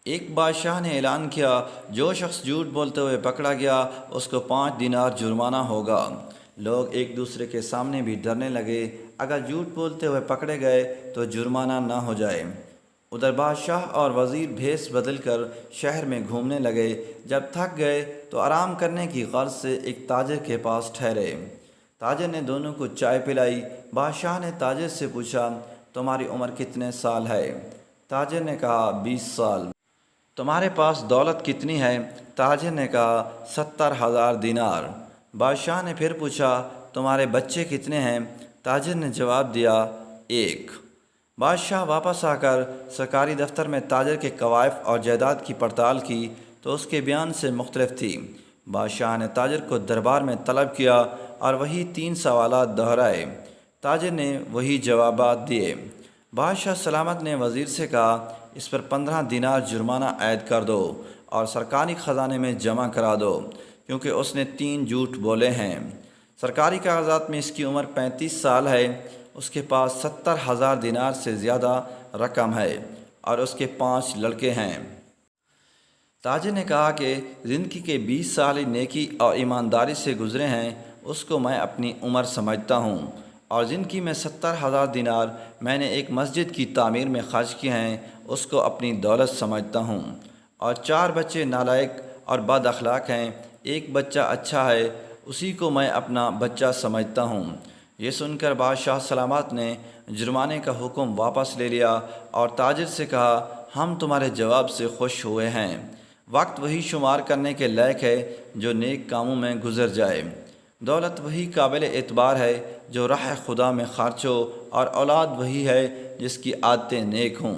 ایک بادشاہ نے اعلان کیا، جو شخص جھوٹ بولتے ہوئے پکڑا گیا اس کو 5 دینار جرمانہ ہوگا۔ لوگ ایک دوسرے کے سامنے بھی ڈرنے لگے، اگر جھوٹ بولتے ہوئے پکڑے گئے تو جرمانہ نہ ہو جائے۔ ادھر بادشاہ اور وزیر بھیس بدل کر شہر میں گھومنے لگے۔ جب تھک گئے تو آرام کرنے کی غرض سے ایک تاجر کے پاس ٹھہرے۔ تاجر نے دونوں کو چائے پلائی۔ بادشاہ نے تاجر سے پوچھا، تمہاری عمر کتنے سال ہے؟ تاجر نے کہا، 20 سال۔ تمہارے پاس دولت کتنی ہے؟ تاجر نے کہا، 70,000 دینار۔ بادشاہ نے پھر پوچھا، تمہارے بچے کتنے ہیں؟ تاجر نے جواب دیا، 1۔ بادشاہ واپس آ کر سرکاری دفتر میں تاجر کے کوائف اور جائیداد کی پڑتال کی تو اس کے بیان سے مختلف تھی۔ بادشاہ نے تاجر کو دربار میں طلب کیا اور وہی 3 سوالات دہرائے۔ تاجر نے وہی جوابات دیے۔ بادشاہ سلامت نے وزیر سے کہا، اس پر 15 دینار جرمانہ عائد کر دو اور سرکاری خزانے میں جمع کرا دو، کیونکہ اس نے 3 جھوٹ بولے ہیں۔ سرکاری کاغذات میں اس کی عمر 35 سال ہے۔ اس کے پاس 70,000 دینار سے زیادہ رقم ہے اور اس کے 5 لڑکے ہیں۔ تاجر نے کہا کہ زندگی کے 20 سال نیکی اور ایمانداری سے گزرے ہیں، اس کو میں اپنی عمر سمجھتا ہوں، اور زندگی میں 70,000 دینار میں نے ایک مسجد کی تعمیر میں خرچ کیے ہیں، اس کو اپنی دولت سمجھتا ہوں، اور 4 بچے نالائق اور بد اخلاق ہیں، ایک بچہ اچھا ہے، اسی کو میں اپنا بچہ سمجھتا ہوں۔ یہ سن کر بادشاہ سلامت نے جرمانے کا حکم واپس لے لیا اور تاجر سے کہا، ہم تمہارے جواب سے خوش ہوئے ہیں۔ وقت وہی شمار کرنے کے لائق ہے جو نیک کاموں میں گزر جائے۔ دولت وہی قابل اعتبار ہے جو راہ خدا میں خرچ ہو، اور اولاد وہی ہے جس کی عادتیں نیک ہوں۔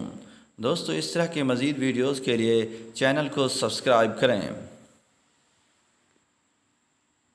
دوستو، اس طرح کے مزید ویڈیوز کے لیے چینل کو سبسکرائب کریں۔